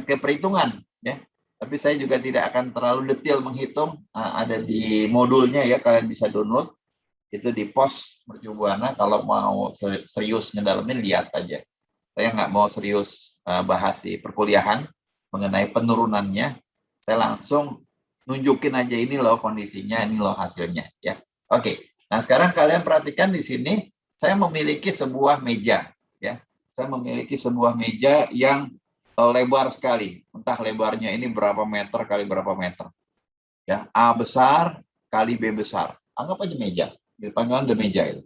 pakai perhitungan ya. Tapi saya juga tidak akan terlalu detail menghitung, ada di modulnya ya, kalian bisa download itu di pos Mercu Buana. Kalau mau serius ngedalamin lihat aja. Saya nggak mau serius bahas di perkuliahan mengenai penurunannya. Saya langsung nunjukin aja ini loh kondisinya, ini loh hasilnya ya. Oke. Nah, sekarang kalian perhatikan di sini saya memiliki sebuah meja ya. Saya memiliki sebuah meja yang lebar sekali. Entah lebarnya ini berapa meter kali berapa meter. Ya, A besar kali B besar. Anggap aja meja. Dipanggil the meja itu.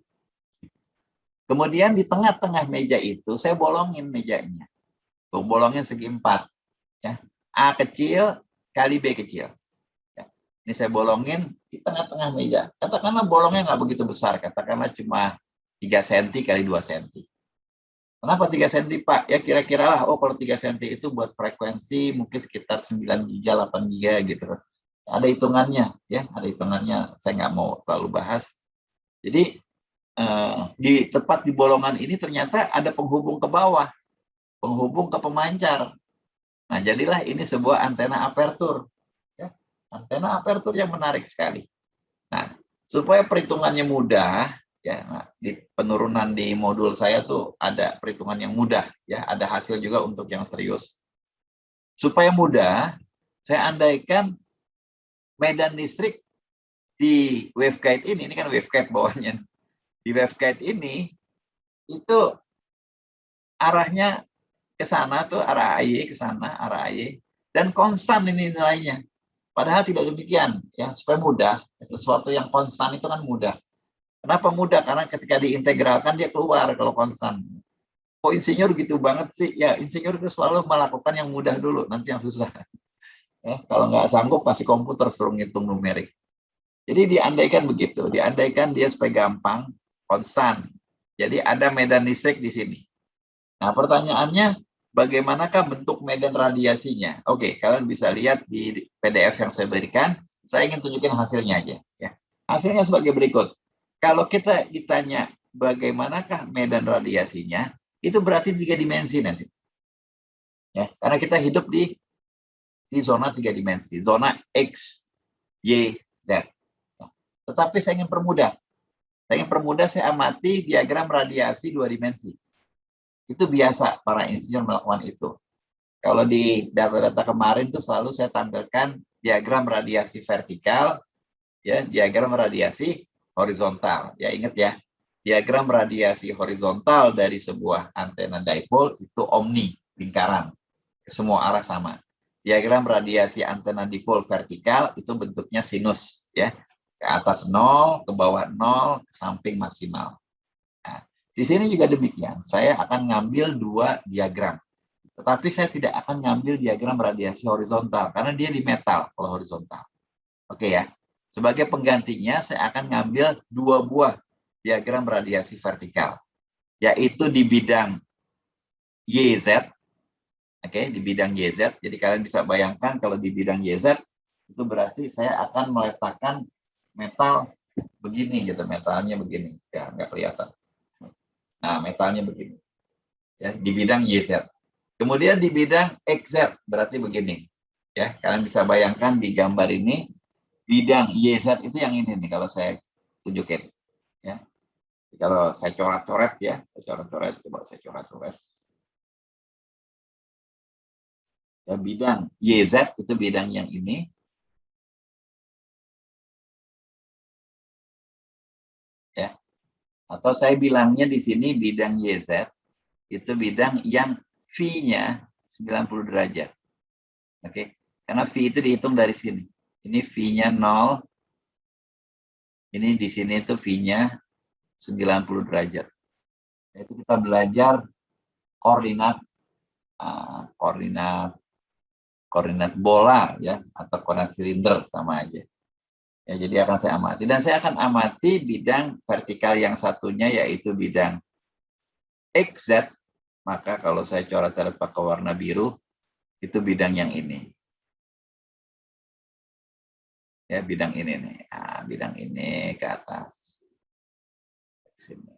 Kemudian di tengah-tengah meja itu saya bolongin mejanya. Bolongin segi 4. Ya. A kecil kali B kecil. Ya. Ini saya bolongin di tengah-tengah meja. Katakanlah bolongnya nggak begitu besar. Katakanlah cuma 3 cm kali 2 cm. Kenapa 3 cm, Pak? Ya kira-kira lah, oh kalau 3 cm itu buat frekuensi mungkin sekitar 9 giga, 8 giga gitu. Ada hitungannya, ya, ada hitungannya. Saya nggak mau terlalu bahas. Jadi di tepat di bolongan ini ternyata ada penghubung ke bawah, penghubung ke pemancar. Nah, jadilah ini sebuah antena apertur. Ya. Antena apertur yang menarik sekali. Nah, supaya perhitungannya mudah, ya, nah, di penurunan di modul saya tuh ada perhitungan yang mudah, ya, ada hasil juga untuk yang serius. Supaya mudah, saya andaikan medan listrik di waveguide ini kan waveguide bawahnya. Di waveguide ini itu arahnya ke sana tuh, arah AY ke sana, arah AY, dan konstan ini nilainya. Padahal tidak demikian, ya, supaya mudah. Sesuatu yang konstan itu kan mudah. Kenapa mudah? Karena ketika diintegralkan dia keluar kalau konstan. Kok insinyur gitu banget sih? Ya, insinyur itu selalu melakukan yang mudah dulu, nanti yang susah. Ya, kalau nggak sanggup, pasti komputer suruh ngitung numerik. Jadi diandaikan begitu, diandaikan dia supaya gampang, konstan. Jadi ada medan listrik di sini. Nah, pertanyaannya, bagaimanakah bentuk medan radiasinya? Oke, kalian bisa lihat di PDF yang saya berikan. Saya ingin tunjukin hasilnya aja. Ya. Hasilnya sebagai berikut. Kalau kita ditanya bagaimanakah medan radiasinya, itu berarti 3 dimensi nanti. Ya, karena kita hidup di zona 3 dimensi, zona X, Y, Z. Ya. Tetapi saya ingin permudah. Saya amati diagram radiasi 2 dimensi. Itu biasa para insinyur melakukan itu. Kalau di data-data kemarin tuh selalu saya tampilkan diagram radiasi vertikal, ya, diagram radiasi horizontal. Ya, ingat ya, diagram radiasi horizontal dari sebuah antena dipole itu omni, lingkaran, ke semua arah sama. Diagram radiasi antena dipole vertikal itu bentuknya sinus, ya, ke atas 0, ke bawah 0, ke samping maksimal. Nah, di sini juga demikian. Saya akan ngambil 2 diagram. Tetapi saya tidak akan ngambil diagram radiasi horizontal karena dia di metal kalau horizontal. Oke ya. Sebagai penggantinya saya akan ngambil 2 buah diagram radiasi vertikal, yaitu di bidang YZ. Oke, di bidang YZ. Jadi kalian bisa bayangkan kalau di bidang YZ itu berarti saya akan meletakkan metal begini gitu, metalnya begini. Ya, nggak kelihatan. Nah, metalnya begini. Ya, di bidang YZ. Kemudian di bidang XZ berarti begini. Ya, kalian bisa bayangkan di gambar ini bidang YZ itu yang ini nih kalau saya tunjukin. Ya. Kalau saya coret-coret ya, saya coret-coret, coba saya coret-coret. Ya, bidang YZ itu bidang yang ini. Ya. Atau saya bilangnya di sini bidang YZ itu bidang yang V-nya 90 derajat. Oke. Karena V itu dihitung dari sini. Ini V-nya 0. Ini di sini itu V-nya 90 derajat. Itu kita belajar koordinat koordinat bola ya, atau koordinat silinder sama aja. Ya, jadi akan saya amati, dan saya akan amati bidang vertikal yang satunya yaitu bidang XZ. Maka kalau saya coret-coret pakai warna biru, itu bidang yang ini. Ya, bidang ini nih. Nah, bidang ini ke atas. Sini.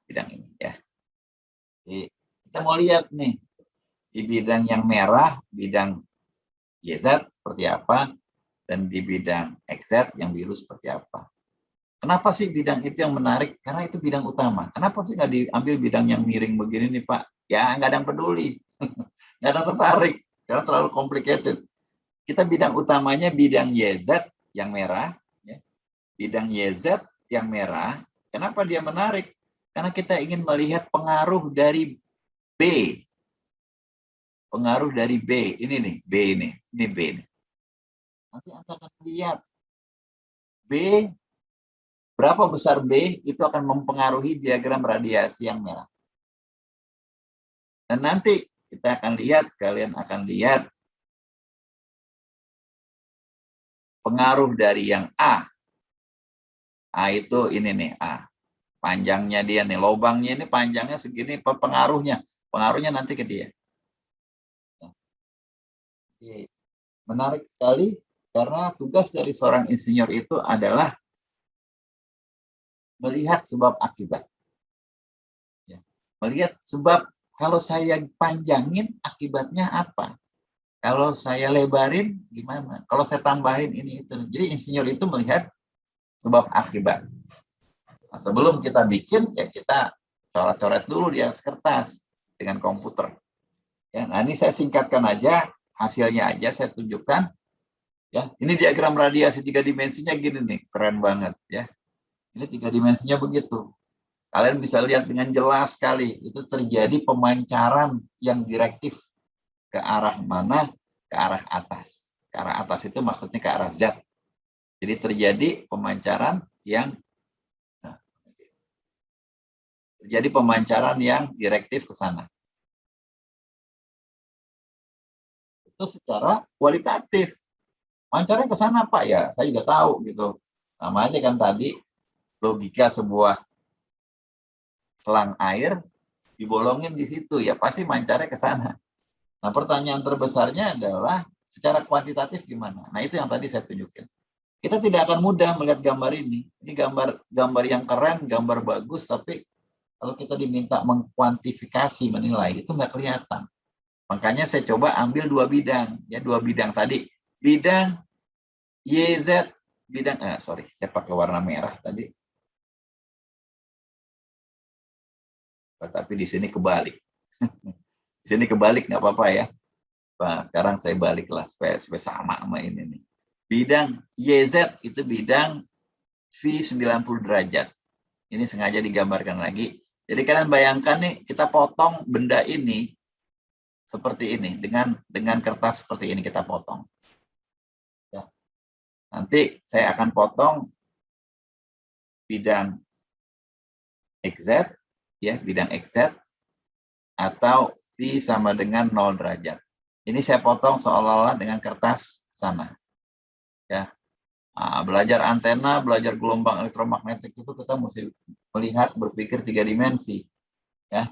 Bidang ini ya. Jadi, kita mau lihat nih. Di bidang yang merah, bidang YZ seperti apa, dan di bidang XZ yang biru seperti apa. Kenapa sih bidang itu yang menarik? Karena itu bidang utama. Kenapa sih nggak diambil bidang yang miring begini nih Pak? Ya nggak ada yang peduli, nggak ada yang tertarik, karena terlalu complicated. Kita bidang utamanya bidang YZ yang merah, ya. Bidang YZ yang merah. Kenapa dia menarik? Karena kita ingin melihat pengaruh dari B. Pengaruh dari B. Ini nih, B ini. Ini B ini. Nanti Anda akan lihat B, berapa besar B itu akan mempengaruhi diagram radiasi yang merah. Dan nanti kita akan lihat, kalian akan lihat pengaruh dari yang A. A itu ini nih, A. Panjangnya dia nih, lubangnya ini panjangnya segini, pengaruhnya. Pengaruhnya nanti ke dia. Menarik sekali, karena tugas dari seorang insinyur itu adalah melihat sebab akibat. Ya. Melihat sebab, kalau saya panjangin akibatnya apa? Kalau saya lebarin gimana? Kalau saya tambahin ini itu. Jadi insinyur itu melihat sebab akibat. Nah, sebelum kita bikin, ya kita coret-coret dulu di atas kertas dengan komputer. Ya, nah ini saya singkatkan aja, hasilnya aja saya tunjukkan. Ya, ini diagram radiasi 3 dimensinya gini nih, keren banget ya. Ini 3 dimensinya begitu. Kalian bisa lihat dengan jelas sekali, itu terjadi pemancaran yang direktif ke arah mana? Ke arah atas. Ke arah atas itu maksudnya ke arah Z. Jadi terjadi pemancaran yang direktif ke sana. Itu secara kualitatif. Pancarnya ke sana Pak, ya saya juga tahu gitu. Sama aja kan tadi logika sebuah selang air dibolongin di situ, ya pasti mancarnya ke sana. Nah, pertanyaan terbesarnya adalah secara kuantitatif gimana? Nah, itu yang tadi saya tunjukin. Kita tidak akan mudah melihat gambar ini. Ini gambar yang keren, gambar bagus, tapi kalau kita diminta mengkuantifikasi, menilai, itu nggak kelihatan. Makanya saya coba ambil 2 bidang, ya 2 bidang tadi. Bidang YZ, saya pakai warna merah tadi. Tapi di sini kebalik. Di sini kebalik nggak apa-apa ya. Nah, sekarang saya baliklah supaya sama ini nih. Bidang YZ itu bidang V90 derajat. Ini sengaja digambarkan lagi. Jadi kalian bayangkan nih, kita potong benda ini seperti ini dengan kertas seperti ini kita potong. Ya. Nanti saya akan potong bidang XZ, ya bidang XZ, atau V sama dengan 0 derajat. Ini saya potong seolah-olah dengan kertas sana. Ya. Nah, belajar antena, belajar gelombang elektromagnetik itu kita mesti melihat, berpikir 3 dimensi. Ya.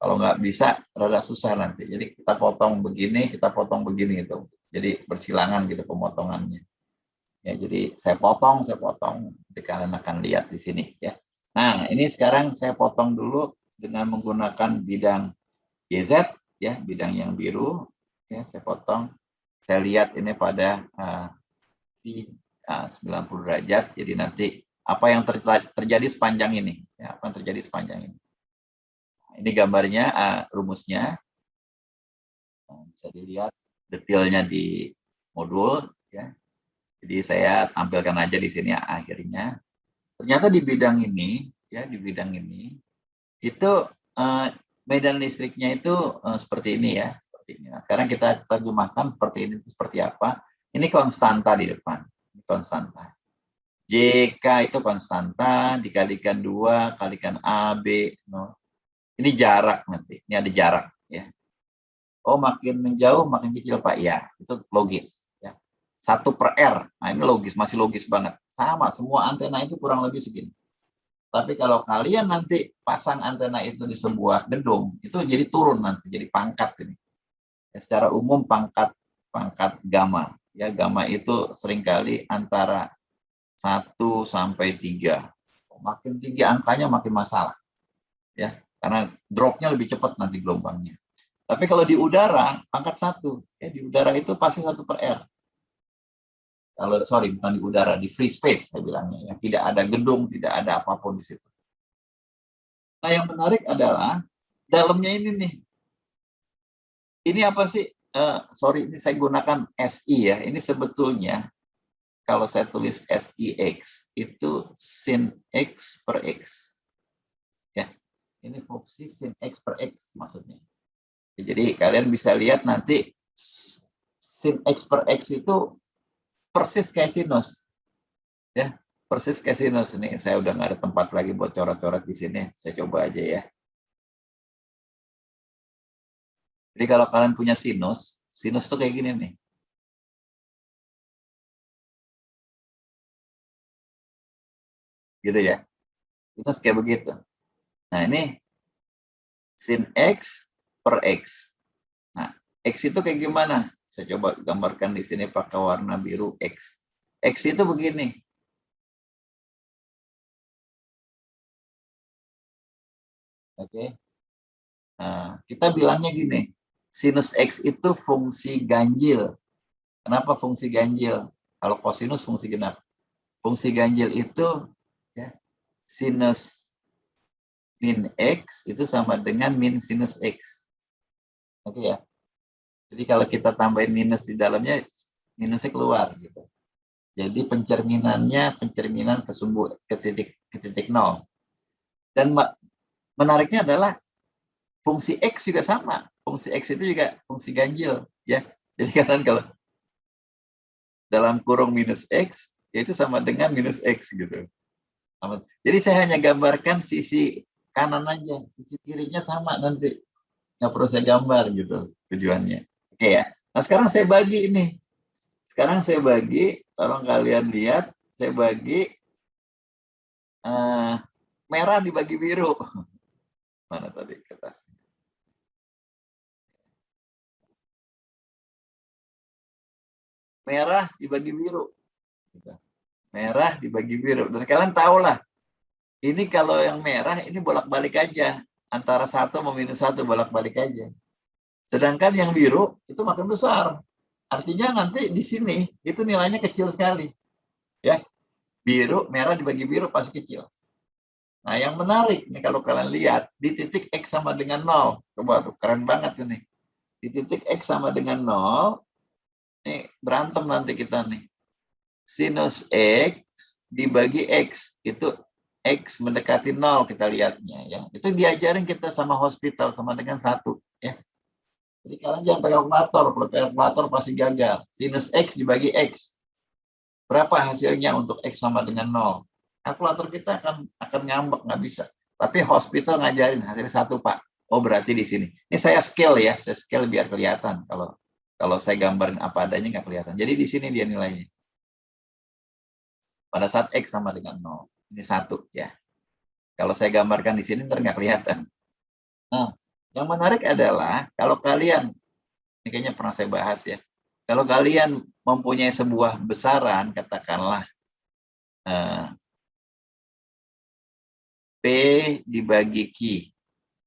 Kalau nggak bisa, rada susah nanti. Jadi kita potong begini, kita potong begini itu. Jadi bersilangan gitu pemotongannya. Ya, jadi saya potong. Nanti kalian akan lihat di sini ya. Nah, ini sekarang saya potong dulu dengan menggunakan bidang YZ, ya, bidang yang biru. Ya, saya potong. Saya lihat ini pada di 90 derajat. Jadi nanti apa yang terjadi sepanjang ini? Ya, apa yang terjadi sepanjang ini? Ini gambarnya, rumusnya. Bisa dilihat detailnya di modul. Ya. Jadi saya tampilkan aja di sini akhirnya. Ternyata di bidang ini, ya di bidang ini, itu medan listriknya itu seperti ini ya. Seperti ini. Nah, sekarang kita terjemahkan seperti ini itu seperti apa. Ini konstanta di depan. Ini konstanta. JK itu konstanta, dikalikan 2, kalikan AB. No. Ini jarak nanti. Ini ada jarak. Ya. Oh, makin menjauh, makin kecil Pak. Ya, itu logis. Ya. 1/R. Nah, ini logis, masih logis banget. Sama, semua antena itu kurang lebih segini. Tapi kalau kalian nanti pasang antena itu di sebuah gedung, itu jadi turun nanti, jadi pangkat ini. Ya, secara umum pangkat gamma. Ya, gamma itu seringkali antara 1 sampai 3. Makin tinggi angkanya makin masalah. Ya, karena dropnya lebih cepat nanti gelombangnya. Tapi kalau di udara, pangkat 1. Ya, di udara itu pasti 1/R. Kalau, sorry, bukan di udara, di free space, saya bilangnya. Ya. Tidak ada gedung, tidak ada apapun di situ. Nah, yang menarik adalah, dalamnya ini nih. Ini apa sih? Sorry, ini saya gunakan SI ya. Ini sebetulnya, kalau saya tulis SIX, itu sin X per X. Ya, ini fungsi sin X per X maksudnya. Jadi kalian bisa lihat nanti sin X per X itu persis kayak sinus. Ya, persis kayak sinus. Nih, saya udah nggak ada tempat lagi buat coret-coret di sini. Saya coba aja ya. Jadi kalau kalian punya sinus, sinus tuh kayak gini nih. Gitu ya. Sinus kayak begitu. Nah, ini sin X per X. Nah, X itu kayak gimana? Saya coba gambarkan di sini pakai warna biru X. X itu begini. Oke. Nah, kita bilangnya gini. Sinus X itu fungsi ganjil. Kenapa fungsi ganjil? Kalau kosinus fungsi genap. Fungsi ganjil itu ya, sinus min X itu sama dengan min sinus X. Oke ya. Jadi kalau kita tambahin minus di dalamnya, minusnya keluar gitu. Jadi pencerminan ke titik nol. Dan menariknya adalah fungsi X juga sama. Fungsi X itu juga fungsi ganjil ya. Jadi kan kalau dalam kurung minus X, yaitu sama dengan minus X gitu. Jadi saya hanya gambarkan sisi kanan aja, sisi kirinya sama nanti. Nggak perlu saya gambar gitu tujuannya. Oke ya. Nah sekarang saya bagi ini. Sekarang saya bagi, tolong kalian lihat, saya bagi merah dibagi biru. Mana tadi kertasnya? Merah dibagi biru. Merah dibagi biru. Dan kalian tahu lah, ini kalau yang merah ini bolak-balik aja. Antara 1 sama -1 bolak-balik aja. Sedangkan yang biru itu makin besar. Artinya nanti di sini itu nilainya kecil sekali. Ya, biru, merah dibagi biru pasti kecil. Nah, yang menarik nih kalau kalian lihat di titik X sama dengan 0. Coba tuh, keren banget ini. Di titik X sama dengan 0, nih berantem nanti kita nih. Sinus X dibagi X, itu X mendekati 0 kita lihatnya ya. Itu diajarin kita sama hospital sama dengan 1 ya. Jadi kalian jangan pakai kalkulator, kalau pakai kalkulator pasti gagal. Sinus X dibagi X. Berapa hasilnya untuk X sama dengan 0? Kalkulator kita akan ngambek, nggak bisa. Tapi hospital ngajarin hasilnya 1, Pak. Oh, berarti di sini. Ini saya scale ya, saya scale biar kelihatan. Kalau saya gambarin apa adanya nggak kelihatan. Jadi di sini dia nilainya. Pada saat X sama dengan 0. Ini 1 ya. Kalau saya gambarkan di sini ntar nggak kelihatan. Nah, yang menarik adalah kalau kalian, ini kayaknya pernah saya bahas ya, kalau kalian mempunyai sebuah besaran, katakanlah P dibagi Q,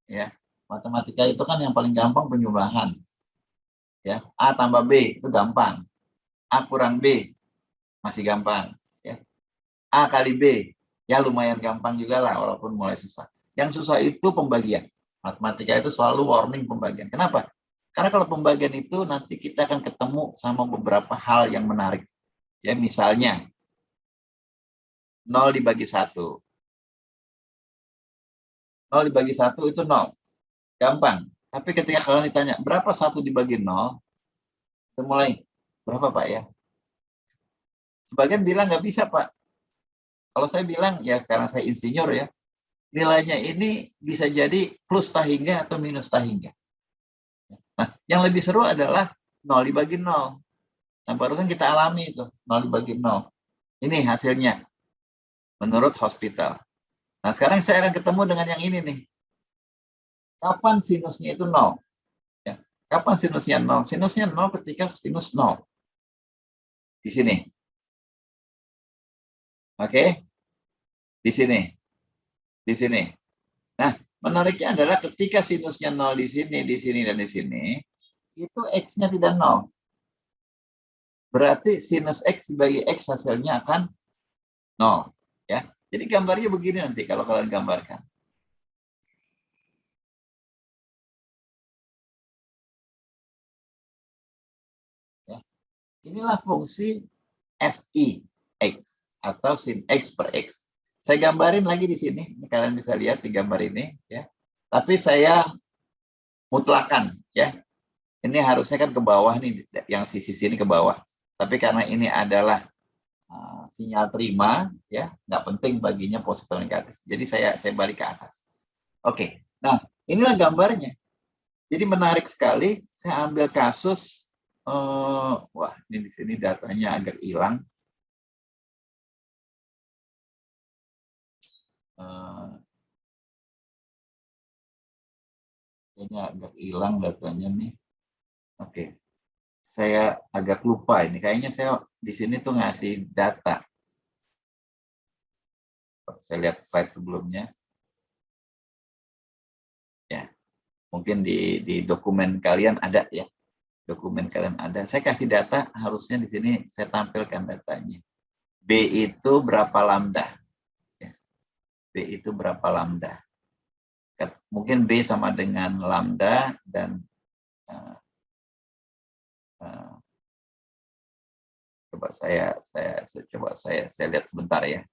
ya. Matematika itu kan yang paling gampang penyuluhan, ya. A tambah B itu gampang, A kurang B masih gampang, ya. A kali B ya lumayan gampang juga lah, walaupun mulai susah. Yang susah itu pembagian. Matematika itu selalu warning pembagian. Kenapa? Karena kalau pembagian itu nanti kita akan ketemu sama beberapa hal yang menarik. Ya, misalnya 0 dibagi 1. 0 dibagi 1 itu 0. Gampang. Tapi ketika kalian ditanya, berapa 1 dibagi 0? Kita mulai, berapa Pak ya? Sebagian bilang nggak bisa Pak. Kalau saya bilang, ya karena saya insinyur ya, nilainya ini bisa jadi plus tahingga atau minus tahingga. Nah, yang lebih seru adalah 0 dibagi 0. Nah, barusan kita alami itu, 0 dibagi 0. Ini hasilnya, menurut hospital. Nah, sekarang saya akan ketemu dengan yang ini nih. Kapan sinusnya itu 0? Ya. Kapan sinusnya 0? Sinusnya 0 ketika sinus 0. Di sini. Oke? Di sini. Di sini. Nah, Menariknya adalah ketika sinusnya 0 di sini, dan di sini, itu X-nya tidak 0. Berarti sinus X dibagi X hasilnya akan 0. Ya. Jadi gambarnya begini nanti kalau kalian gambarkan. Ya. Inilah fungsi SI X atau sin X per X. Saya gambarin lagi di sini. Ini kalian bisa lihat di gambar ini. Ya. Tapi saya mutlakan. Ya. Ini harusnya kan ke bawah nih, yang sisi sini ke bawah. Tapi karena ini adalah sinyal terima, ya nggak penting baginya positif atau negatif. Jadi saya balik ke atas. Oke, nah inilah gambarnya. Jadi menarik sekali. Saya ambil kasus, wah ini di sini datanya agak hilang. Ini agak hilang datanya nih. Oke, saya agak lupa ini. Kayaknya saya di sini tuh ngasih data. Saya lihat slide sebelumnya. Ya, mungkin di dokumen kalian ada ya. Dokumen kalian ada. Saya kasih data, harusnya di sini saya tampilkan datanya. B itu berapa lambda? Ya. B itu berapa lambda? Mungkin B sama dengan lambda dan coba saya lihat sebentar ya.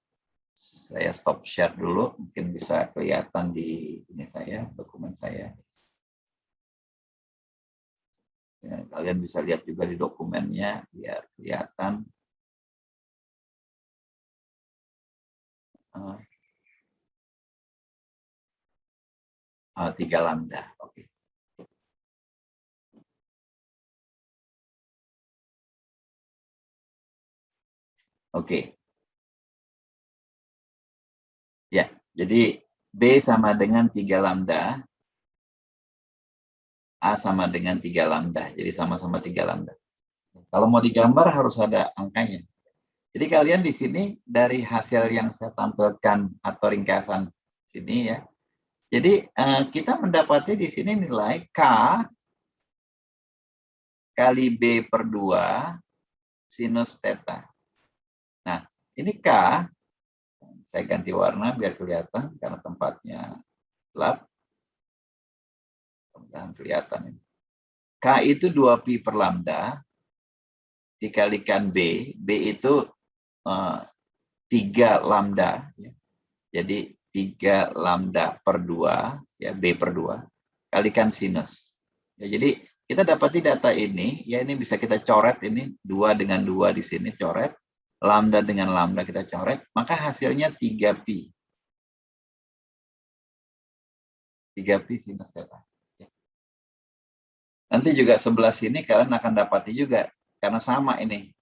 Saya stop share dulu, mungkin bisa kelihatan di ini saya, dokumen saya. Ya, kalian bisa lihat juga di dokumennya biar kelihatan. 3 lambda. Oke. Oke. Ya, jadi B sama dengan 3 lambda. A sama dengan 3 lambda. Jadi sama-sama 3 lambda. Kalau mau digambar harus ada angkanya. Jadi kalian di sini dari hasil yang saya tampilkan atau ringkasan sini ya. Jadi kita mendapati di sini nilai K kali B per 2 sinus theta. Nah, ini K, saya ganti warna biar kelihatan karena tempatnya gelap. Mudah-mudahan kelihatan ini. K itu 2pi per lambda dikalikan B. B itu 3 lambda. Ya. Jadi 3 lambda per 2, ya B per 2, kalikan sinus. Ya, jadi kita dapati data ini, ya ini bisa kita coret ini, 2 dengan 2 di sini coret, lambda dengan lambda kita coret, maka hasilnya 3pi. 3pi sinus theta. Ya. Nanti juga sebelah sini kalian akan dapati juga, karena sama ini.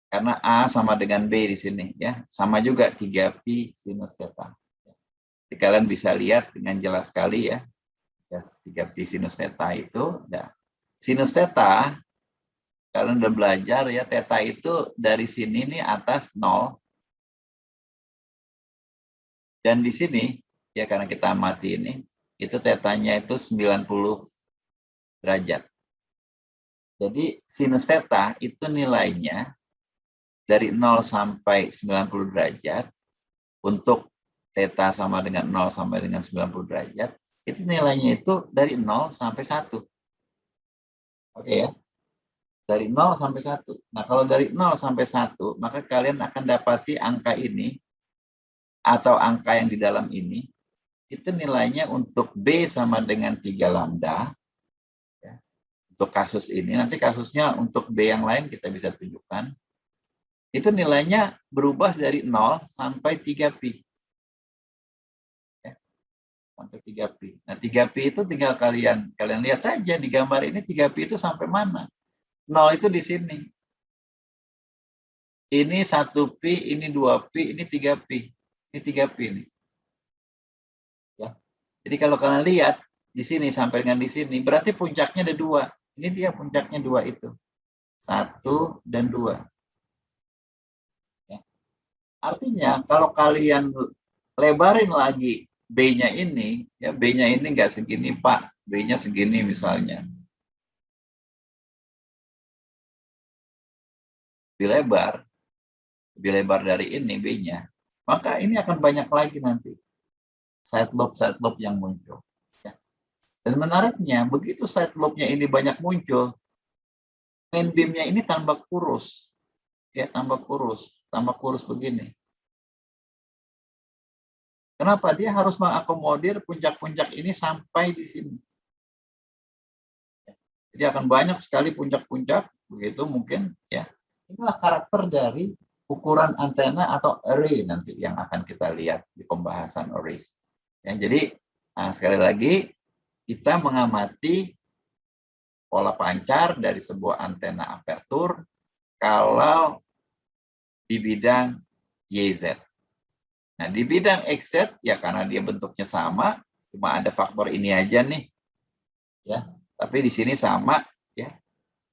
Karena A sama dengan B di sini, ya sama juga 3pi sinus theta. Jadi kalian bisa lihat dengan jelas sekali ya, 3pi sinus theta itu. Nah, sinus theta, kalian udah belajar ya, theta itu dari sini nih atas 0. Dan di sini, ya karena kita amati ini, itu tetanya itu 90 derajat. Jadi sinus theta itu nilainya dari 0 sampai 90 derajat, untuk theta sama dengan 0 sampai dengan 90 derajat, itu nilainya itu dari 0 sampai 1. Oke ya? Dari 0 sampai 1. Nah, kalau dari 0 sampai 1, maka kalian akan dapati angka ini, atau angka yang di dalam ini, itu nilainya untuk B sama dengan 3 lambda. Ya. Untuk kasus ini, nanti kasusnya untuk B yang lain kita bisa tunjukkan. Itu nilainya berubah dari 0 sampai 3pi. Sampai 3pi. Nah, 3pi itu tinggal kalian lihat aja di gambar ini, 3pi itu sampai mana? 0 itu di sini. Ini 1pi, ini 2pi, ini 3pi. Ini 3pi nih. Ya. Jadi kalau kalian lihat di sini sampai dengan di sini, berarti puncaknya ada 2. Ini dia puncaknya 2 itu. 1 dan 2. Ya. Artinya kalau kalian lebarin lagi B-nya ini, ya B-nya ini nggak segini Pak, B-nya segini misalnya. Lebih lebar dari ini B-nya, maka ini akan banyak lagi nanti side lobe yang muncul. Ya. Dan menariknya, begitu side lobe-nya ini banyak muncul, main beam-nya ini tambah kurus, ya tambah kurus begini. Kenapa? Dia harus mengakomodir puncak-puncak ini sampai di sini. Jadi akan banyak sekali puncak-puncak, begitu mungkin ya. Inilah karakter dari ukuran antena atau array nanti yang akan kita lihat di pembahasan array. Ya, jadi sekali lagi kita mengamati pola pancar dari sebuah antena apertur kalau di bidang YZ. Nah, di bidang XZ ya karena dia bentuknya sama, cuma ada faktor ini aja nih. Ya, tapi di sini sama ya.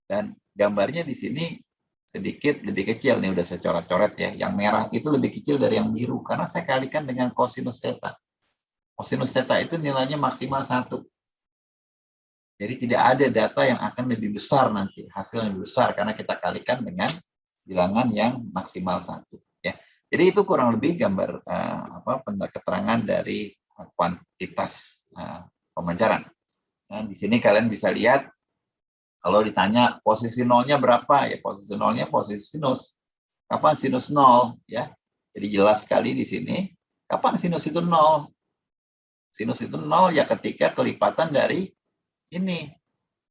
Dan gambarnya di sini sedikit lebih kecil nih, udah saya coret-coret ya. Yang merah itu lebih kecil dari yang biru karena saya kalikan dengan kosinus theta. Kosinus theta itu nilainya maksimal 1. Jadi tidak ada data yang akan lebih besar nanti, hasil yang lebih besar karena kita kalikan dengan bilangan yang maksimal 1. Ya. Jadi itu kurang lebih gambar keterangan dari kuantitas pemancaran. Nah, di sini kalian bisa lihat kalau ditanya posisi nolnya berapa, ya posisi nolnya posisi sinus. Kapan sinus 0? Ya, jadi jelas sekali di sini. Kapan sinus itu 0? Sinus itu 0 ya ketika kelipatan dari ini.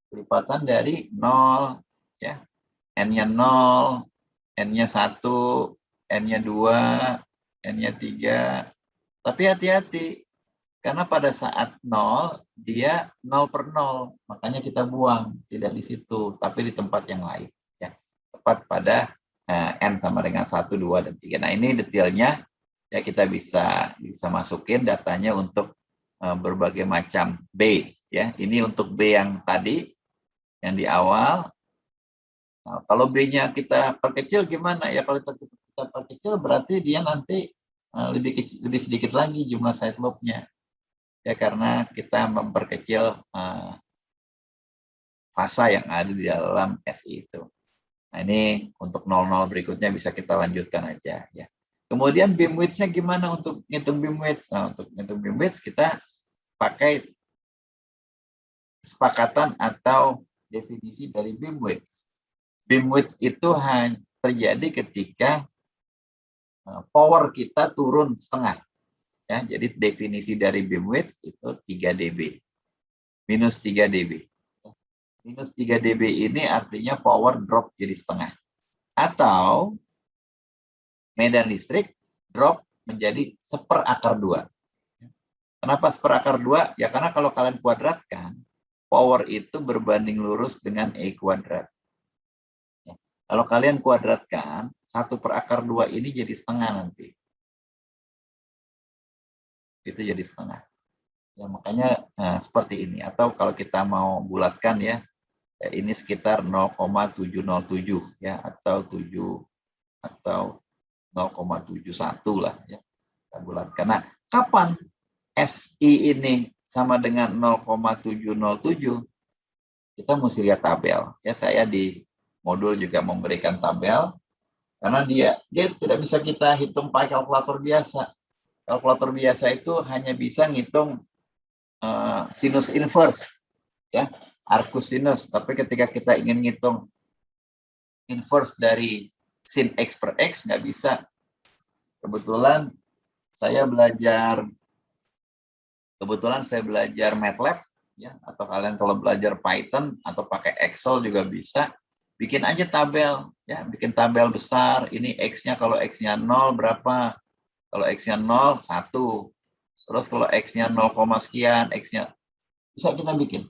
Kelipatan dari 0. Ya, N-nya 0, N-nya 1, N-nya 2, N-nya 3. Tapi hati-hati, karena pada saat 0, dia 0/0. Makanya kita buang, tidak di situ, tapi di tempat yang lain. Ya, tepat pada N sama dengan 1, 2, dan 3. Nah, ini detailnya ya kita bisa masukin datanya untuk berbagai macam B. Ya, ini untuk B yang tadi, yang di awal. Nah, kalau B-nya kita perkecil gimana? Ya kalau kita perkecil berarti dia nanti lebih sedikit lagi jumlah side lobe-nya. Ya karena kita memperkecil fasa yang ada di dalam SI itu. Nah ini untuk 00 berikutnya bisa kita lanjutkan aja ya. Kemudian beam width-nya gimana untuk ngitung beam width? Nah untuk ngitung beam width kita pakai kesepakatan atau definisi dari beam width. Beam width itu hanya terjadi ketika power kita turun setengah. Ya, jadi definisi dari beam width itu 3 dB. Minus 3 dB. Minus 3 dB ini artinya power drop jadi setengah. Atau medan listrik drop menjadi 1/2. Kenapa 1/2? Ya karena kalau kalian kuadratkan, power itu berbanding lurus dengan E kuadrat. Ya. Kalau kalian kuadratkan, 1/2 ini jadi setengah nanti. Itu jadi setengah. Ya makanya seperti ini. Atau kalau kita mau bulatkan ya, ini sekitar 0,707 ya atau 0,71 lah ya. Kita bulatkan. Nah, kapan SI ini sama dengan 0,707? Kita mesti lihat tabel. Ya, saya di modul juga memberikan tabel karena dia tidak bisa kita hitung pakai kalkulator biasa. Kalkulator biasa itu hanya bisa ngitung sinus inverse ya, arcus sinus. Tapi ketika kita ingin ngitung inverse dari sin X per X nggak bisa. Kebetulan saya belajar MATLAB ya, atau kalian kalau belajar Python atau pakai Excel juga bisa. Bikin aja tabel ya, bikin tabel besar. Ini X-nya, kalau X-nya 0 berapa? Kalau X-nya 0 1. Terus kalau X-nya 0, sekian, X-nya bisa kita bikin.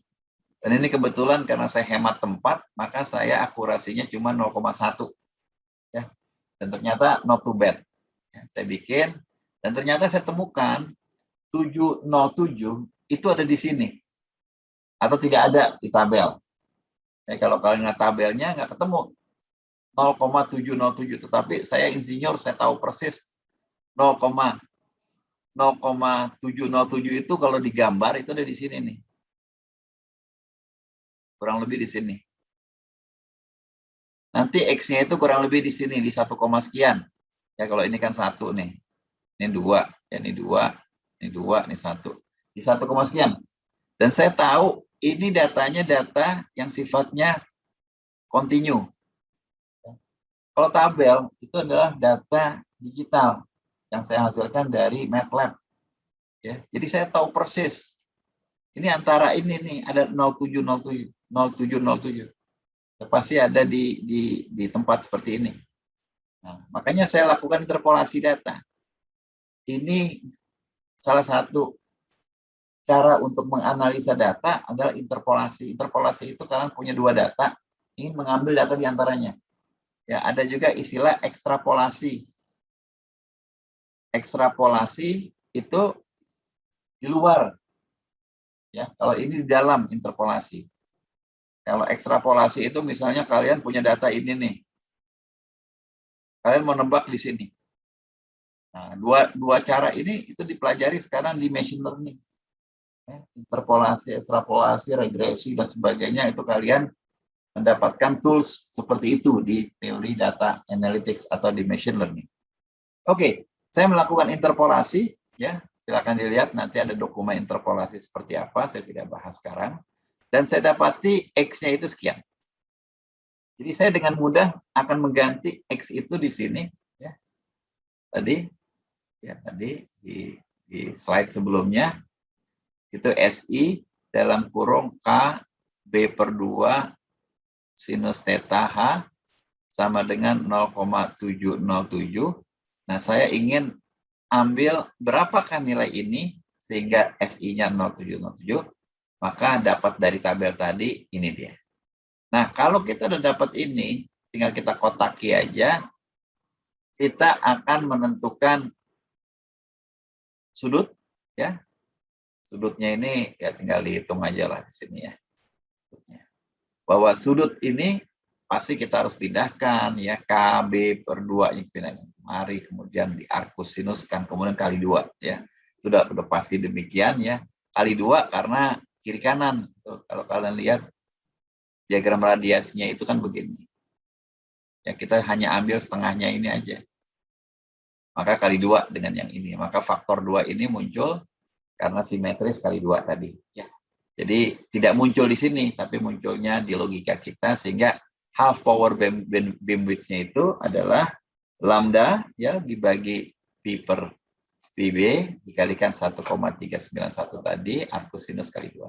Dan ini kebetulan karena saya hemat tempat, maka saya akurasinya cuma 0,1. Ya. Dan ternyata not too bad. Ya, saya bikin, dan ternyata saya temukan 707 itu ada di sini. Atau tidak ada di tabel. Ya, kalau kalian lihat tabelnya, nggak ketemu 0,707. Tetapi saya insinyur, saya tahu persis 0,707. 0,707 itu kalau digambar itu ada di sini nih. Kurang lebih di sini. Nanti X-nya itu kurang lebih di sini, di 1, sekian. Ya kalau ini kan 1 nih. Ini 2, ya ini 2, ini 2, ini 1. Di 1, sekian. Dan saya tahu ini datanya data yang sifatnya continue. Kalau tabel itu adalah data digital yang saya hasilkan dari MATLAB. Ya, jadi saya tahu persis. Ini antara ini nih ada 0707, 0707. Ya, pasti ada di tempat seperti ini. Nah, makanya saya lakukan interpolasi data. Ini salah satu cara untuk menganalisa data adalah interpolasi. Interpolasi itu kalian punya 2 data, ingin mengambil data di antaranya. Ya, ada juga istilah ekstrapolasi. Ekstrapolasi itu di luar. Ya, kalau ini di dalam interpolasi. Kalau ekstrapolasi itu misalnya kalian punya data ini nih. Kalian mau nebak di sini. Nah, dua cara ini itu dipelajari sekarang di machine learning. Ya, interpolasi, ekstrapolasi, regresi dan sebagainya itu kalian mendapatkan tools seperti itu di teori data analytics atau di machine learning. Oke, saya melakukan interpolasi ya. Silakan dilihat nanti ada dokumen interpolasi seperti apa, saya tidak bahas sekarang. Dan saya dapati X-nya itu sekian. Jadi saya dengan mudah akan mengganti X itu di sini. Ya. Tadi di slide sebelumnya, itu SI dalam kurung K B/2 sinus theta H sama dengan 0,707. Nah, saya ingin ambil berapakah nilai ini sehingga SI-nya 0,707, maka dapat dari tabel tadi, ini dia. Nah, kalau kita udah dapat ini, tinggal kita kotaki aja, kita akan menentukan sudut, ya. Sudutnya ini ya tinggal dihitung aja lah di sini ya. Bahwa sudut ini pasti kita harus pindahkan ya, KB/2 yang pindahkan kemari, kemudian di arcus sinuskan, kemudian kali 2 ya. Sudah pasti demikian ya. Kali 2 karena kiri kanan. Tuh, kalau kalian lihat diagram radiasinya itu kan begini. Ya, kita hanya ambil setengahnya ini aja. Maka kali 2 dengan yang ini. Maka faktor 2 ini muncul karena simetris kali 2 tadi ya. Jadi tidak muncul di sini, tapi munculnya di logika kita, sehingga half power beamwidth-nya itu adalah lambda ya dibagi pi per PB dikalikan 1,391 tadi, arcus sinus kali 2.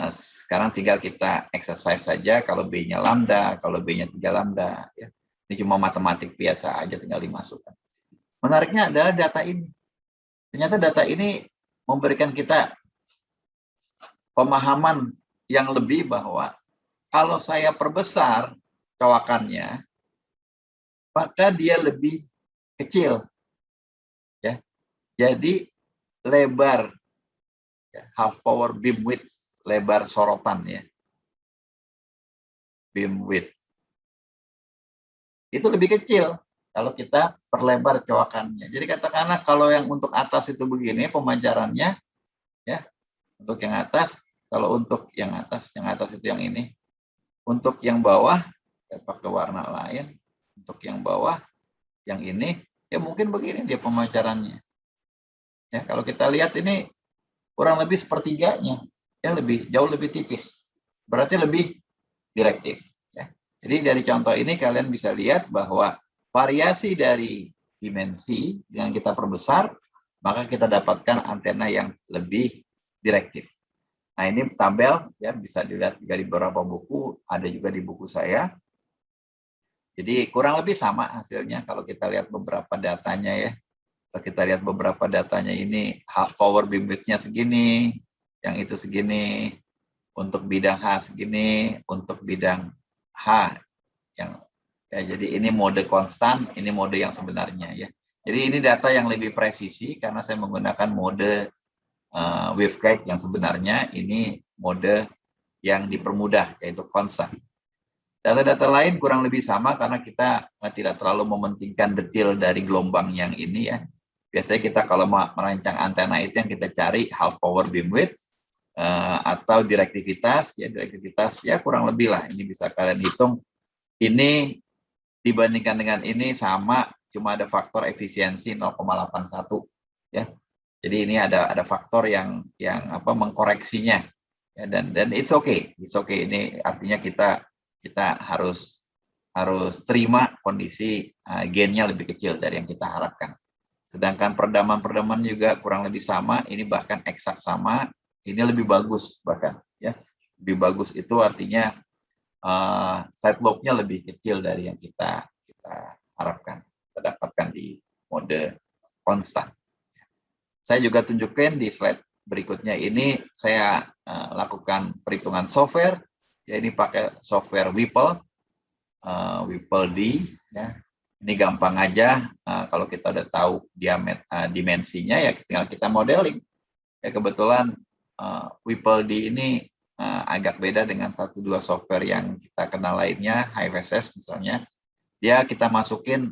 Nah, sekarang tinggal kita exercise saja, kalau B-nya lambda, kalau B-nya 3 lambda. Ya. Ini cuma matematik biasa aja, tinggal dimasukkan. Menariknya adalah data ini. Ternyata data ini memberikan kita pemahaman yang lebih bahwa kalau saya perbesar cowakannya, maka dia lebih kecil. Ya. Jadi lebar ya, half power beam width, lebar sorotan ya. Beam width. Itu lebih kecil kalau kita perlebar cowakannya. Jadi katakanlah kalau yang untuk atas itu begini pemancarannya ya. Untuk yang atas, kalau untuk yang atas itu yang ini. Untuk yang bawah, saya pakai warna lain. Untuk yang bawah, yang ini, ya mungkin begini dia pemancarannya. Ya, kalau kita lihat ini kurang lebih sepertiganya, ya jauh lebih tipis. Berarti lebih direktif. Ya. Jadi dari contoh ini kalian bisa lihat bahwa variasi dari dimensi yang kita perbesar, maka kita dapatkan antena yang lebih direktif. Nah, ini tabel ya bisa dilihat juga di beberapa buku, ada juga di buku saya. Jadi kurang lebih sama hasilnya kalau kita lihat beberapa datanya ya. Kalau kita lihat beberapa datanya ini half power beamwidth-nya segini, yang itu segini, untuk bidang H segini, untuk bidang H yang ya, jadi ini mode konstan, ini mode yang sebenarnya ya. Jadi ini data yang lebih presisi karena saya menggunakan mode waveguide yang sebenarnya, ini mode yang dipermudah yaitu konstan. Data-data lain kurang lebih sama karena kita tidak terlalu mementingkan detail dari gelombang yang ini ya. Biasanya kita kalau mau merancang antena itu yang kita cari half power beamwidth atau direktivitas, ya kurang lebih lah. Ini bisa kalian hitung. Ini dibandingkan dengan ini sama, cuma ada faktor efisiensi 0,81 ya. Jadi ini ada faktor yang mengkoreksinya ya, dan it's okay. Ini artinya kita harus terima kondisi gainnya lebih kecil dari yang kita harapkan. Sedangkan peredaman juga kurang lebih sama, ini bahkan eksak sama, ini lebih bagus bahkan ya. Lebih bagus itu artinya side lobe-nya lebih kecil dari yang kita harapkan, kita dapatkan di mode konstan. Saya juga tunjukkan di slide berikutnya ini, saya lakukan perhitungan software, ya ini pakai software Whipple, Whipple D, ya. Ini gampang aja, kalau kita udah tahu dimensinya ya tinggal kita modeling. Ya kebetulan Whipple D ini agak beda dengan 1-2 software yang kita kenal lainnya, HFSS misalnya. Dia kita masukin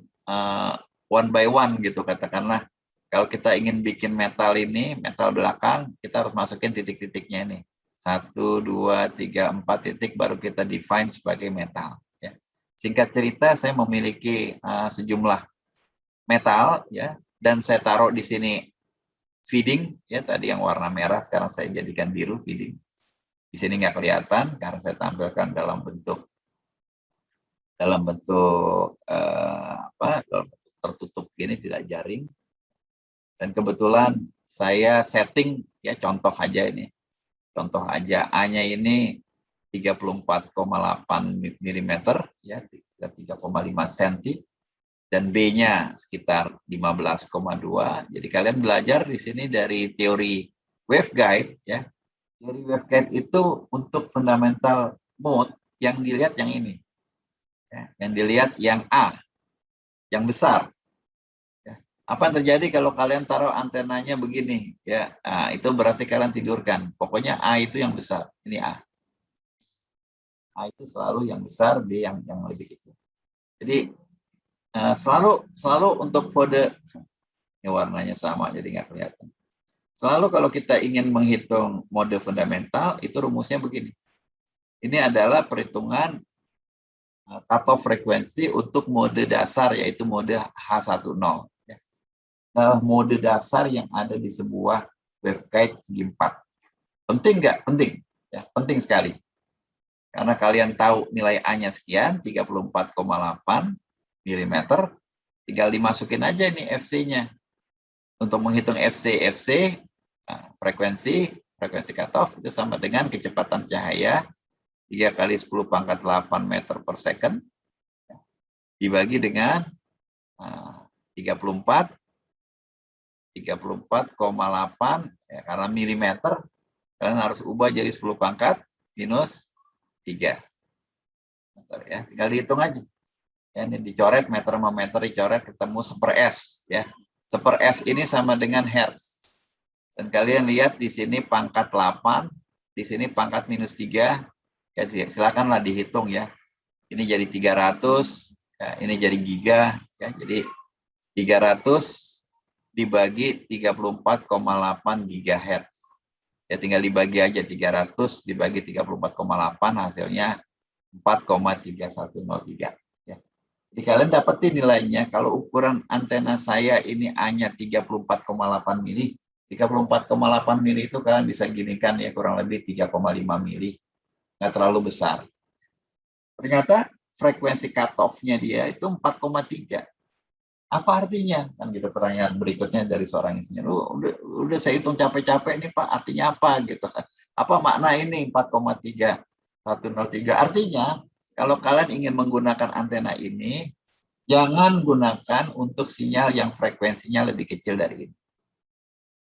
one by one gitu katakanlah. Kalau kita ingin bikin metal belakang, kita harus masukin titik-titiknya ini. 1, 2, 3, 4 titik baru kita define sebagai metal. Ya. Singkat cerita, saya memiliki sejumlah metal ya, dan saya taruh di sini feeding ya, tadi yang warna merah sekarang saya jadikan biru feeding. Di sini nggak kelihatan karena saya tampilkan dalam bentuk dalam bentuk tertutup gini, tidak jaring. Dan kebetulan saya setting ya, contoh aja ini. Contoh aja A-nya ini 34,8 mm ya, 3,5 cm, dan B-nya sekitar 15,2. Jadi kalian belajar di sini dari teori waveguide ya. Teori waveguide itu untuk fundamental mode yang dilihat yang ini. Ya, yang dilihat yang A, yang besar. Ya. Apa yang terjadi kalau kalian taruh antenanya begini? Ya, itu berarti kalian tidurkan. Pokoknya A itu yang besar. Ini A. A itu selalu yang besar, B yang lebih kecil. Jadi selalu untuk kode, ini warnanya sama jadi nggak kelihatan. Selalu kalau kita ingin menghitung mode fundamental, itu rumusnya begini. Ini adalah perhitungan cutoff frekuensi untuk mode dasar, yaitu mode H10. Ya. Mode dasar yang ada di sebuah waveguide segi 4. Penting nggak? Penting. Ya, penting sekali. Karena kalian tahu nilai A-nya sekian, 34,8 mm, tinggal dimasukin aja nih FC-nya. Untuk menghitung FC frekuensi cutoff itu sama dengan kecepatan cahaya 3 kali 10⁸ meter per second dibagi dengan 34,8 ya, karena milimeter kalian harus ubah jadi 10⁻³ ya, tinggal dihitung aja ya, ini dicoret meter sama meter, dicoret ketemu 1/s ya. 1/s ini sama dengan hertz, dan kalian lihat di sini pangkat 8, di sini pangkat -3 ya, silakanlah dihitung ya. Ini jadi 300 ya, ini jadi giga ya, jadi 300 dibagi 34,8 GHz ya, tinggal dibagi aja, 300 dibagi 34,8 hasilnya 4,3103 ya. Jadi kalian dapetin nilainya. Kalau ukuran antena saya ini hanya 34,8 mili, 34,8 mili itu kalian bisa ginikan ya, kurang lebih 3,5 mili, nggak terlalu besar. Ternyata frekuensi cutoff-nya dia itu 4,3. Apa artinya? Kan gitu pertanyaan berikutnya dari seorang insinyur. Udah saya hitung capek-capek nih Pak, artinya apa gitu? Apa makna ini 4,3103? Artinya kalau kalian ingin menggunakan antena ini, jangan gunakan untuk sinyal yang frekuensinya lebih kecil dari ini.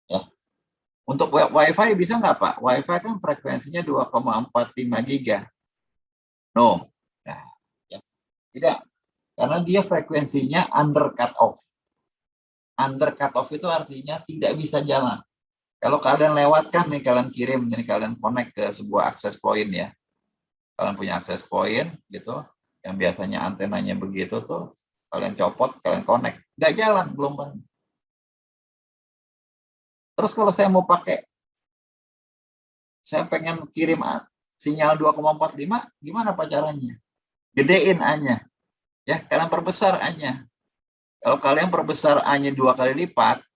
Ya. Untuk WiFi bisa nggak Pak? WiFi kan frekuensinya 2,45 giga. No. Nah, ya. Tidak. Karena dia frekuensinya under cut off. Under cut off itu artinya tidak bisa jalan. Kalau kalian lewatkan nih, kalian kirim, jadi kalian connect ke sebuah access point ya. Kalian punya access point gitu, yang biasanya antenanya begitu tuh, kalian copot, kalian connect. Nggak jalan, belum bangun. Terus kalau saya mau pakai, saya pengen kirim sinyal 2,45, gimana Pak caranya? Gedein A-nya. Ya, kalian perbesar A-nya. Kalau kalian perbesar A-nya 2 kali lipat,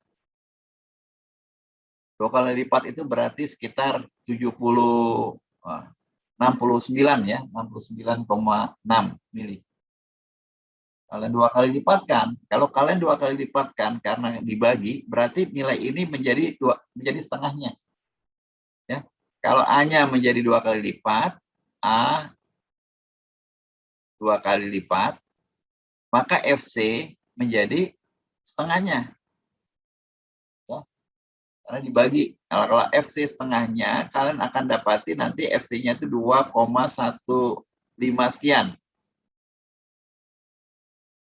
2 kali lipat itu berarti sekitar 69 ya, 69,6 mili. Kalian 2 kali lipatkan, kalau kalian 2 kali lipatkan karena dibagi, berarti nilai ini menjadi setengahnya. Ya. Kalau A-nya menjadi 2 kali lipat, A 2 kali lipat, maka FC menjadi setengahnya. Ya. Karena dibagi. Kalau FC setengahnya, kalian akan dapati nanti FC-nya itu 2,15 sekian.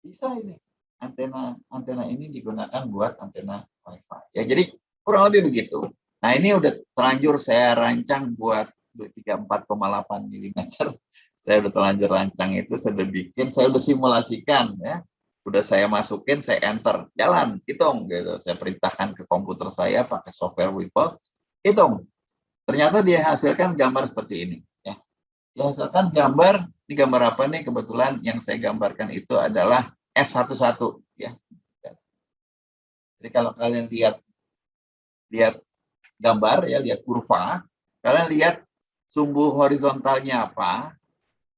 Bisa ini. Antena ini digunakan buat antena Wi-Fi. Ya, jadi kurang lebih begitu. Nah, ini udah terlanjur saya rancang buat 34,8 mm. Saya udah terlanjur rancang itu, saya udah bikin, saya udah simulasikan ya. Udah saya masukin, saya enter, jalan, hitung gitu. Saya perintahkan ke komputer saya pakai software Whipple, hitung. Ternyata dia hasilkan gambar seperti ini ya. Dia hasilkan gambar, ini gambar apa nih? Kebetulan yang saya gambarkan itu adalah S11 ya. Jadi kalau kalian lihat gambar ya, lihat kurva, kalian lihat sumbu horizontalnya apa,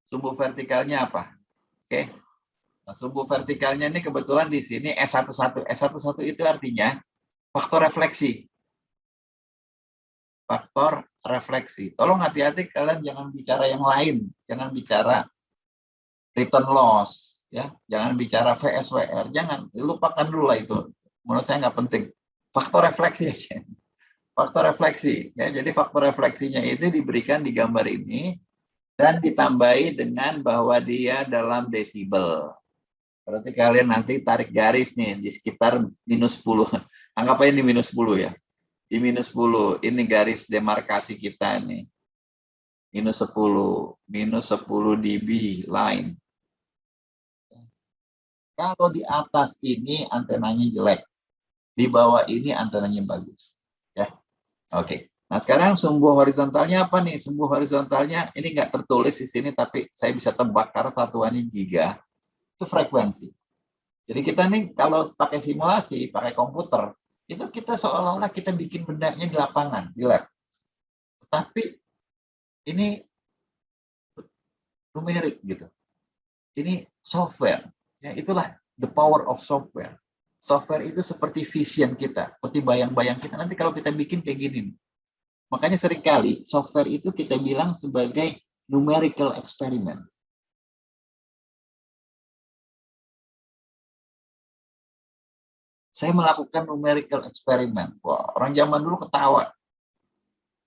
sumbu vertikalnya apa. Oke. Nah, sumbu vertikalnya ini kebetulan di sini S11. S11 itu artinya faktor refleksi. Faktor refleksi. Tolong hati-hati kalian jangan bicara yang lain, jangan bicara return loss, ya, jangan bicara VSWR, jangan, lupakan dulu lah itu. Menurut saya nggak penting. Faktor refleksi aja. Faktor refleksi, ya. Jadi faktor refleksinya itu diberikan di gambar ini dan ditambahi dengan bahwa dia dalam desibel. Berarti kalian nanti tarik garis nih di sekitar -10. Anggap aja di -10 ya. Di -10, ini garis demarkasi kita nih. -10 dB line. Kalau di atas ini antenanya jelek, di bawah ini antenanya bagus. Ya, oke. Nah sekarang sumbu horizontalnya apa nih? Sumbu horizontalnya ini nggak tertulis di sini, tapi saya bisa tebak karena satuannya giga. Itu frekuensi. Jadi kita nih kalau pakai simulasi, pakai komputer, itu kita seolah-olah kita bikin bendanya di lapangan, di lab. Tapi ini numerik gitu. Ini software. Ya, itulah the power of software. Software itu seperti vision kita, seperti bayang-bayang kita. Nanti kalau kita bikin kayak gini. Makanya seringkali software itu kita bilang sebagai numerical experiment. Saya melakukan numerical experiment. Wah, orang zaman dulu ketawa.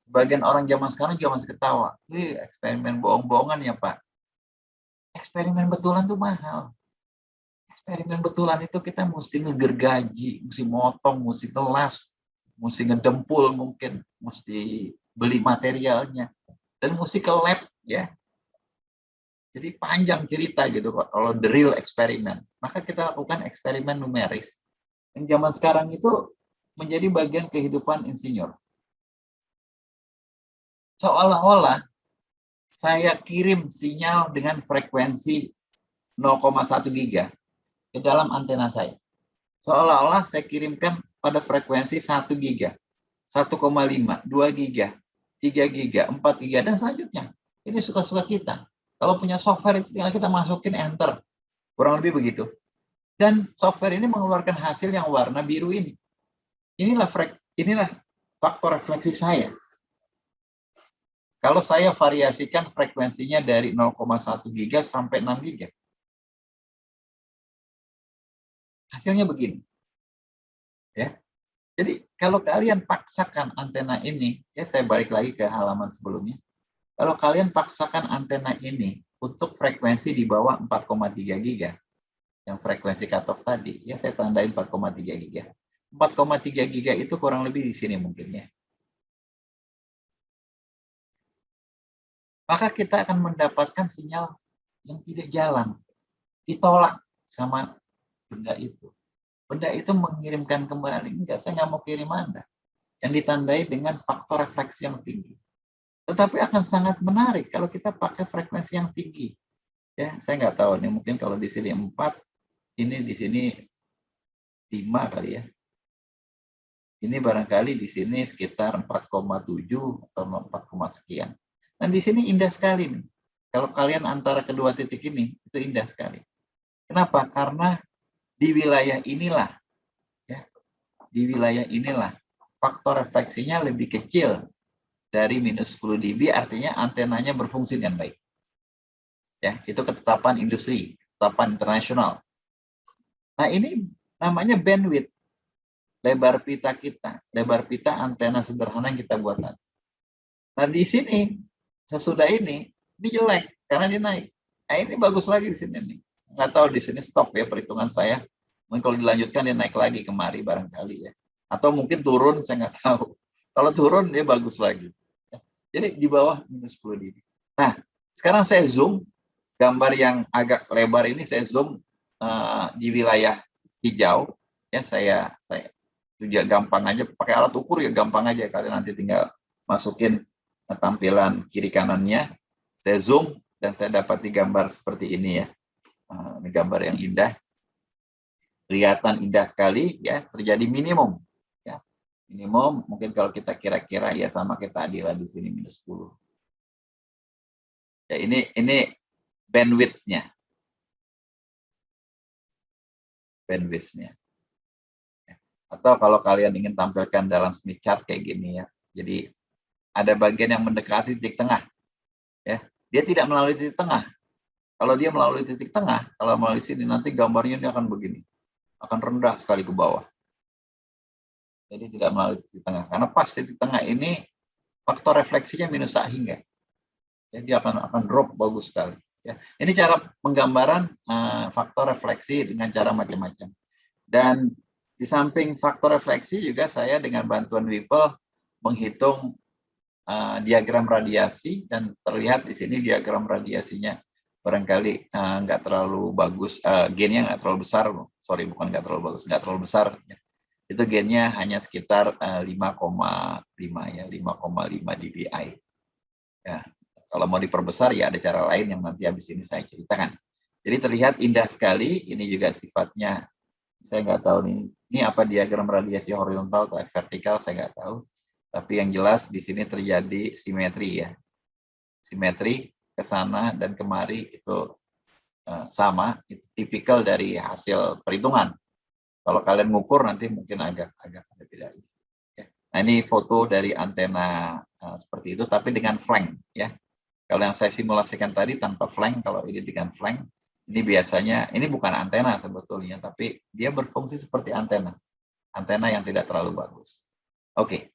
Bagian orang zaman sekarang juga masih ketawa. Wih, eksperimen bohong-bohongan ya Pak. Eksperimen betulan tuh mahal. Eksperimen betulan itu kita mesti ngegergaji, mesti motong, mesti telas, mesti ngedempul mungkin, mesti beli materialnya, dan mesti ke lab ya. Jadi panjang cerita gitu kok kalau the real eksperimen. Maka kita lakukan eksperimen numeris. Yang zaman sekarang itu menjadi bagian kehidupan insinyur. Seolah-olah saya kirim sinyal dengan frekuensi 0,1 giga ke dalam antena saya. Seolah-olah saya kirimkan pada frekuensi 1 giga, 1,5, 2 giga, 3 giga, 4 giga, dan selanjutnya. Ini suka-suka kita. Kalau punya software itu tinggal kita masukin enter. Kurang lebih begitu. Dan software ini mengeluarkan hasil yang warna biru ini. Inilah faktor refleksi saya. Kalau saya variasikan frekuensinya dari 0,1 giga sampai 6 giga. Hasilnya begini. Ya. Jadi kalau kalian paksakan antena ini, ya saya balik lagi ke halaman sebelumnya. Kalau kalian paksakan antena ini untuk frekuensi di bawah 4,3 giga, yang frekuensi cutoff tadi, ya saya tandain 4,3 giga. 4,3 giga itu kurang lebih di sini mungkin ya. Maka kita akan mendapatkan sinyal yang tidak jalan, ditolak sama benda itu. Benda itu mengirimkan kembali, enggak, saya nggak mau kirim Anda. yang ditandai dengan faktor refleksi yang tinggi. Tetapi akan sangat menarik kalau kita pakai frekuensi yang tinggi. Ya, saya nggak tahu nih, mungkin kalau di sini 4, ini di sini 5 kali ya. Ini barangkali di sini sekitar 4,7 atau 4, sekian. Dan di sini indah sekali nih. Kalau kalian antara kedua titik ini, itu indah sekali. Kenapa? Karena di wilayah inilah, ya, di wilayah inilah faktor refleksinya lebih kecil dari minus 10 dB, artinya antenanya berfungsi dengan baik. Ya, itu ketetapan industri, ketetapan internasional. Nah, ini namanya bandwidth, lebar pita kita, lebar pita antena sederhana yang kita buat tadi. Nah, di sini sesudah ini jelek karena dia naik. Nah, ini bagus lagi di sini nih. Nggak tahu di sini stop ya perhitungan saya. Mungkin kalau dilanjutkan dia naik lagi kemari barangkali ya. Atau mungkin turun, saya nggak tahu. Kalau turun dia bagus lagi. Jadi di bawah minus 10 dB. Nah, sekarang saya zoom gambar yang agak lebar ini, saya zoom di wilayah hijau. Ya, saya juga gampang aja pakai alat ukur ya, gampang aja, kalian nanti tinggal masukin tampilan kiri kanannya. Saya zoom dan saya dapat di gambar seperti ini ya. Ini gambar yang indah. Kelihatan indah sekali ya, terjadi minimum ya. Minimum mungkin kalau kita kira-kira ya sama kayak tadi lah, di sini minus 10. Ya, ini bandwidth-nya. Bandwidth-nya. Atau kalau kalian ingin tampilkan dalam Smith chart kayak gini ya. Jadi ada bagian yang mendekati titik tengah. Ya, dia tidak melalui titik tengah. Kalau dia melalui titik tengah, kalau melalui sini nanti gambarnya dia akan begini. Akan rendah sekali ke bawah. Jadi tidak melalui titik tengah. Karena pas titik tengah ini faktor refleksinya minus tak hingga. Jadi akan drop bagus sekali. Ya, ini cara penggambaran faktor refleksi dengan cara macam-macam. Dan di samping faktor refleksi juga saya dengan bantuan Whipple menghitung diagram radiasi, dan terlihat di sini diagram radiasinya barangkali nggak terlalu bagus, gennya nggak terlalu besar, sorry bukan nggak terlalu bagus, nggak terlalu besar. Itu gennya hanya sekitar 5,5 ya, 5,5 dBi. Ya, kalau mau diperbesar ya ada cara lain yang nanti habis ini saya ceritakan. Jadi terlihat indah sekali. Ini juga sifatnya, saya nggak tahu nih, ini apa diagram radiasi horizontal atau vertikal, saya nggak tahu. Tapi yang jelas di sini terjadi simetri ya. Simetri ke sana dan kemari itu sama, itu tipikal dari hasil perhitungan. Kalau kalian ngukur nanti mungkin agak beda. Nah, ini foto dari antena seperti itu, tapi dengan flank ya. Kalau yang saya simulasikan tadi tanpa flank, kalau ini dengan flank, ini biasanya, ini bukan antena sebetulnya, tapi dia berfungsi seperti antena. Antena yang tidak terlalu bagus. Oke.